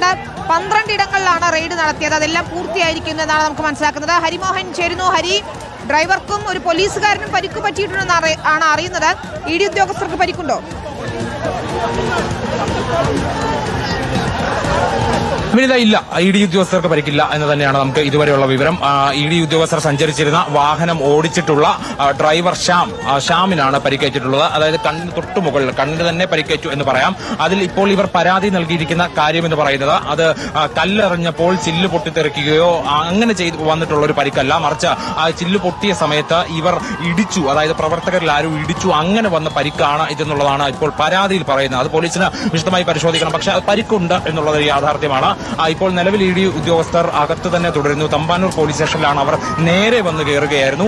ഏതാണ്ട് 12 ഇടങ്ങളിലാണ് റെയ്ഡ് നടത്തിയത്. അതെല്ലാം പൂർത്തിയായിരിക്കുന്നു എന്നാണ് നമുക്ക് മനസ്സിലാക്കുന്നത്. ഹരിമോഹൻ ചേരുന്നു. ഹരി, ഡ്രൈവർക്കും ഒരു പോലീസുകാരനും പരിക്ക് പറ്റിയിട്ടുണ്ടെന്നാണ് അറിയുന്നത്. ഇഡി ഉദ്യോഗസ്ഥർക്ക് പരിക്കുണ്ടോ? വിനിത, ഇല്ല, ഇ ഡി ഉദ്യോഗസ്ഥർക്ക് പരിക്കില്ല എന്ന് തന്നെയാണ് നമുക്ക് ഇതുവരെയുള്ള വിവരം. ഇ ഡി ഉദ്യോഗസ്ഥർ സഞ്ചരിച്ചിരുന്ന വാഹനം ഓടിച്ചിട്ടുള്ള ഡ്രൈവർ ഷ്യാമിനാണ് പരിക്കേറ്റിട്ടുള്ളത്. അതായത് കണ്ണിന് തൊട്ടുമുകളിൽ കണ്ണിന് തന്നെ പരിക്കേറ്റു എന്ന് പറയാം. അതിൽ ഇപ്പോൾ ഇവർ പരാതി നൽകിയിരിക്കുന്ന കാര്യം എന്ന് പറയുന്നത് അത് കല്ലെറിഞ്ഞപ്പോൾ ചില്ല് പൊട്ടിത്തെറിക്കുകയോ അങ്ങനെ ചെയ്തു വന്നിട്ടുള്ള ഒരു പരിക്കല്ല, മറിച്ച് ആ ചില്ല് പൊട്ടിയ സമയത്ത് ഇവർ ഇടിച്ചു, അതായത് പ്രവർത്തകരിൽ ആരും ഇടിച്ചു, അങ്ങനെ വന്ന പരിക്കാണ് ഇതെന്നുള്ളതാണ് ഇപ്പോൾ പരാതിയിൽ പറയുന്നത്. അത് പോലീസിന് വിശദമായി പരിശോധിക്കണം. പക്ഷെ അത് പരിക്കുണ്ട് എന്നുള്ളത് യാഥാർത്ഥ്യമാണ്. ഇപ്പോൾ നിലവിൽ ഇ ഡി ഉദ്യോഗസ്ഥർ അകത്ത് തന്നെ തുടരുന്നു. തമ്പാനൂർ പോലീസ് സ്റ്റേഷനിലാണ് അവർ നേരെ വന്ന് കയറുകയായിരുന്നു.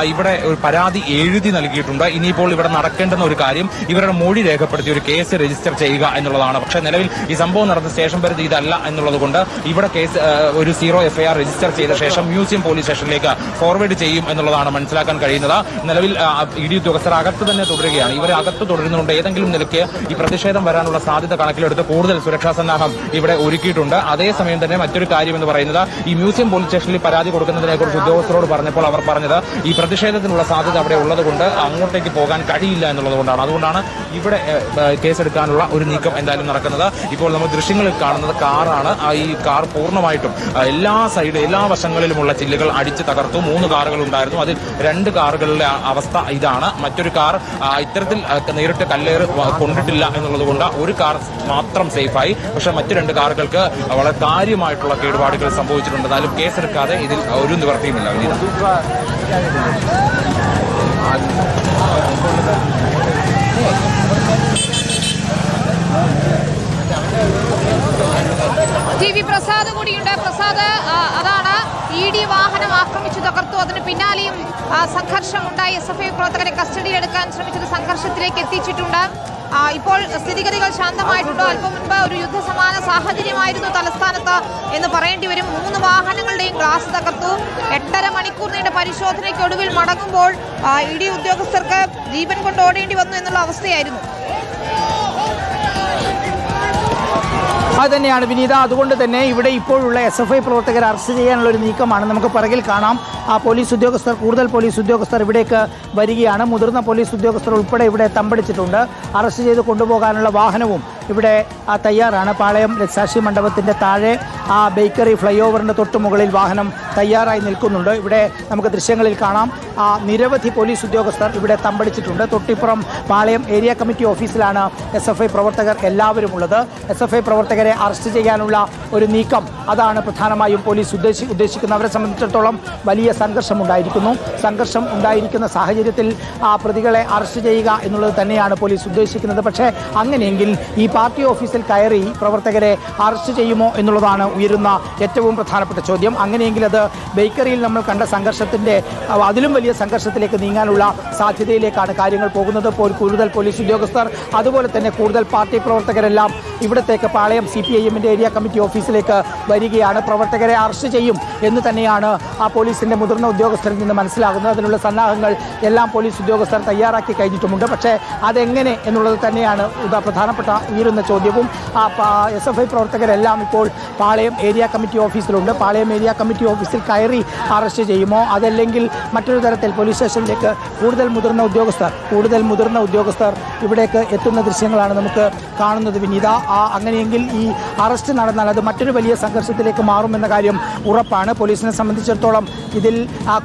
ഇവിടെ ഒരു പരാതി എഴുതി നൽകിയിട്ടുണ്ട്. ഇനിയിപ്പോൾ ഇവിടെ നടക്കേണ്ടുന്ന ഒരു കാര്യം ഇവരുടെ മൊഴി രേഖപ്പെടുത്തി ഒരു കേസ് രജിസ്റ്റർ ചെയ്യുക എന്നുള്ളതാണ്. പക്ഷേ നിലവിൽ ഈ സംഭവം നടന്ന സ്റ്റേഷൻ പരിധി ഇതല്ല എന്നുള്ളത് കൊണ്ട് ഇവിടെ കേസ് ഒരു 0 FIR രജിസ്റ്റർ ചെയ്ത ശേഷം മ്യൂസിയം പോലീസ് സ്റ്റേഷനിലേക്ക് ഫോർവേഡ് ചെയ്യും എന്നുള്ളതാണ് മനസ്സിലാക്കാൻ കഴിയുന്നത്. നിലവിൽ ഇ ഡി ഉദ്യോഗസ്ഥർ അകത്ത് തന്നെ തുടരുകയാണ്. ഇവരെ അകത്ത് തുടരുന്നതുകൊണ്ട് ഏതെങ്കിലും നിലയ്ക്ക് ഈ പ്രതിഷേധം വരാനുള്ള സാധ്യത കണക്കിലെടുത്ത് കൂടുതൽ സുരക്ഷാ സന്നാഹം ഇവിടെ ഒരുക്കിയിട്ടുണ്ട്. അതേസമയം തന്നെ മറ്റൊരു കാര്യം എന്ന് പറയുന്നത് ഈ മ്യൂസിയം പോലീസ് സ്റ്റേഷനിൽ പരാതി കൊടുക്കുന്നതിനെ കുറിച്ച് ഉദ്യോഗസ്ഥരോട് പറഞ്ഞപ്പോൾ അവർ പറഞ്ഞത് ഈ പ്രതിഷേധത്തിനുള്ള സാധ്യത അവിടെ ഉള്ളതുകൊണ്ട് അങ്ങോട്ടേക്ക് പോകാൻ കഴിയില്ല എന്നുള്ളതുകൊണ്ടാണ്. അതുകൊണ്ടാണ് ഇവിടെ കേസെടുക്കാനുള്ള ഒരു നീക്കം എന്തായാലും നടക്കുന്നത്. ഇപ്പോൾ നമ്മൾ ദൃശ്യങ്ങളിൽ കാണുന്നത് കാറാണ്. ഈ കാർ പൂർണ്ണമായിട്ടും എല്ലാ വശങ്ങളിലുമുള്ള ചില്ലുകൾ അടിച്ച് തകർത്തു. 3 കാറുകൾ ഉണ്ടായിരുന്നു. അതിൽ 2 കാറുകളുടെ അവസ്ഥ ഇതാണ്. മറ്റൊരു കാർ ഇത്തരത്തിൽ നേരിട്ട് കല്ലേറ് കൊണ്ടിട്ടില്ല എന്നുള്ളത് കൊണ്ട് ഒരു കാർ മാത്രം സേഫായി. പക്ഷെ മറ്റു 2 കാറുകൾക്ക് വളരെ കാര്യമായിട്ടുള്ള കേടുപാടുകൾ സംഭവിച്ചിട്ടുണ്ട്. എന്നാലും കേസെടുക്കാതെ ഇതിൽ ഒരു നിവൃത്തിയുമില്ല. TV പ്രസാദ് കൂടിയുണ്ട്. പ്രസാദ്, അതാണ് ഇ ഡി വാഹനം ആക്രമിച്ചു തകർത്തു. അതിന് പിന്നാലെയും സംഘർഷമുണ്ടായി. SFI പ്രവർത്തകരെ കസ്റ്റഡിയിലെടുക്കാൻ ശ്രമിച്ചത് സംഘർഷത്തിലേക്ക് എത്തിച്ചിട്ടുണ്ട്. ഇപ്പോൾ സ്ഥിതിഗതികൾ ശാന്തമായിട്ടുണ്ടോ? അല്പം മുൻപ് ഒരു യുദ്ധസമാന സാഹചര്യമായിരുന്നു തലസ്ഥാനത്ത് എന്ന് പറയേണ്ടി വരും. 3 വാഹനങ്ങളുടെയും ഗ്ലാസ് തകർത്തു. 8.5 മണിക്കൂർ നീണ്ട പരിശോധനയ്ക്കൊടുവിൽ മടങ്ങുമ്പോൾ ഇ ഡി ഉദ്യോഗസ്ഥർക്ക് ജീവൻ കൊണ്ട് ഓടേണ്ടി വന്നു എന്നുള്ള അവസ്ഥയായിരുന്നു. അത് തന്നെയാണ് വിനീത. അതുകൊണ്ട് തന്നെ ഇവിടെ ഇപ്പോഴുള്ള SFI പ്രവർത്തകരെ അറസ്റ്റ് ചെയ്യാനുള്ള ഒരു നീക്കമാണ്. നമുക്ക് പിറകിൽ കാണാം. കൂടുതൽ പോലീസ് ഉദ്യോഗസ്ഥർ ഇവിടേക്ക് വരികയാണ്. മുതിർന്ന പോലീസ് ഉദ്യോഗസ്ഥർ ഉൾപ്പെടെ ഇവിടെ തമ്പടിച്ചിട്ടുണ്ട്. അറസ്റ്റ് ചെയ്ത് കൊണ്ടുപോകാനുള്ള വാഹനവും ഇവിടെ തയ്യാറാണ്. പാളയം രക്തസാക്ഷി മണ്ഡപത്തിൻ്റെ താഴെ ബേക്കറി ഫ്ലൈ ഓവറിൻ്റെ തൊട്ട് മുകളിൽ വാഹനം തയ്യാറായി നിൽക്കുന്നുണ്ട്. ഇവിടെ നമുക്ക് ദൃശ്യങ്ങളിൽ കാണാം നിരവധി പോലീസ് ഉദ്യോഗസ്ഥർ ഇവിടെ തമ്പടിച്ചിട്ടുണ്ട്. തൊട്ടിപ്പുറം പാളയം ഏരിയ കമ്മിറ്റി ഓഫീസിലാണ് SFI പ്രവർത്തകർ എല്ലാവരും ഉള്ളത്. SFI പ്രവർത്തകരെ അറസ്റ്റ് ചെയ്യാനുള്ള ഒരു നീക്കം അതാണ് പ്രധാനമായും പോലീസ് ഉദ്ദേശിക്കുന്നവരെ സംബന്ധിച്ചിടത്തോളം വലിയ സംഘർഷം ഉണ്ടായിരിക്കുന്ന സാഹചര്യത്തിൽ പ്രതികളെ അറസ്റ്റ് ചെയ്യുക എന്നുള്ളത് തന്നെയാണ് പോലീസ് ഉദ്ദേശിക്കുന്നത്. പക്ഷേ അങ്ങനെയെങ്കിൽ ഈ പാർട്ടി ഓഫീസിൽ കയറി പ്രവർത്തകരെ അറസ്റ്റ് ചെയ്യുമോ എന്നുള്ളതാണ് ഉയരുന്ന ഏറ്റവും പ്രധാനപ്പെട്ട ചോദ്യം. അങ്ങനെയെങ്കിൽ അത് ബേക്കറിയിൽ നമ്മൾ കണ്ട സംഘർഷത്തിൻ്റെ അതിലും വലിയ സംഘർഷത്തിലേക്ക് നീങ്ങാനുള്ള സാധ്യതയിലേക്കാണ് കാര്യങ്ങൾ പോകുന്നത്. കൂടുതൽ പോലീസ് ഉദ്യോഗസ്ഥർ അതുപോലെ തന്നെ കൂടുതൽ പാർട്ടി പ്രവർത്തകരെല്ലാം ഇവിടത്തേക്ക് പാളയം CPIMൻ്റെ ഏരിയ കമ്മിറ്റി ഓഫീസിലേക്ക് വരികയാണ്. പ്രവർത്തകരെ അറസ്റ്റ് ചെയ്യും എന്ന് തന്നെയാണ് പോലീസിൻ്റെ മുതിർന്ന ഉദ്യോഗസ്ഥരിൽ നിന്ന് മനസ്സിലാകുന്നത്. അതിനുള്ള സന്നാഹങ്ങൾ എല്ലാം പോലീസ് ഉദ്യോഗസ്ഥർ തയ്യാറാക്കി കഴിഞ്ഞിട്ടുമുണ്ട്. പക്ഷേ അതെങ്ങനെ എന്നുള്ളത് തന്നെയാണ് പ്രധാനപ്പെട്ട ഉയരുന്ന ചോദ്യവും. SFI പ്രവർത്തകരെല്ലാം ഇപ്പോൾ പാളയം ഏരിയ കമ്മിറ്റി ഓഫീസിലുണ്ട്. പാളയം ഏരിയ കമ്മിറ്റി ഓഫീസിൽ കയറി അറസ്റ്റ് ചെയ്യുമോ, അതല്ലെങ്കിൽ മറ്റൊരു തരത്തിൽ പോലീസ് സ്റ്റേഷനിലേക്ക് കൂടുതൽ മുതിർന്ന ഉദ്യോഗസ്ഥർ ഇവിടേക്ക് എത്തുന്ന ദൃശ്യങ്ങളാണ് നമുക്ക് കാണുന്നത് വിനീത. അങ്ങനെയെങ്കിൽ ഈ അറസ്റ്റ് നടന്നാൽ അത് മറ്റൊരു വലിയ സംഘർഷത്തിലേക്ക് മാറുമെന്ന കാര്യം ഉറപ്പാണ്. പോലീസിനെ സംബന്ധിച്ചിടത്തോളം ഇതിൽ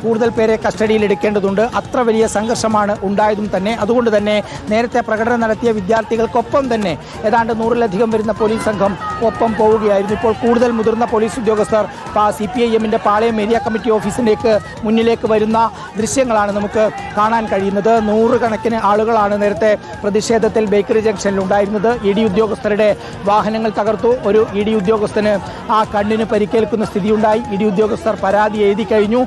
കൂടുതൽ പേരെ കസ്റ്റഡിയിൽ എടുക്കേണ്ടതുണ്ട്. അത്ര വലിയ സംഘർഷമാണ് ഉണ്ടായതും തന്നെ. അതുകൊണ്ട് തന്നെ നേരത്തെ പ്രകടനം നടത്തിയ വിദ്യാർത്ഥികൾക്കൊപ്പം തന്നെ ഏതാണ്ട് 100-ലധികം വരുന്ന പോലീസ് സംഘം ഒപ്പം പോവുകയായിരുന്നു. ഇപ്പോൾ കൂടുതൽ മുതിർന്ന പോലീസ് ഉദ്യോഗസ്ഥർ CPIMൻ്റെ പാളയം ഏരിയ കമ്മിറ്റി ഓഫീസിലേക്ക് മുന്നിലേക്ക് വരുന്ന ദൃശ്യങ്ങളാണ് നമുക്ക് കാണാൻ കഴിയുന്നത്. 100 കണക്കിന് ആളുകളാണ് നേരത്തെ പ്രതിഷേധത്തിൽ ബേക്കറി ജംഗ്ഷനിൽ ഉണ്ടായിരുന്നത്. ഇ ഡി ഉദ്യോഗസ്ഥരുടെ വാഹനങ്ങൾ തകർത്തു. ഒരു ഇ ഡി ഉദ്യോഗസ്ഥന് കണ്ണിന് പരിക്കേൽക്കുന്ന സ്ഥിതിയുണ്ടായി. ഇ ഡി ഉദ്യോഗസ്ഥർ പരാതി എഴുതി കഴിഞ്ഞു.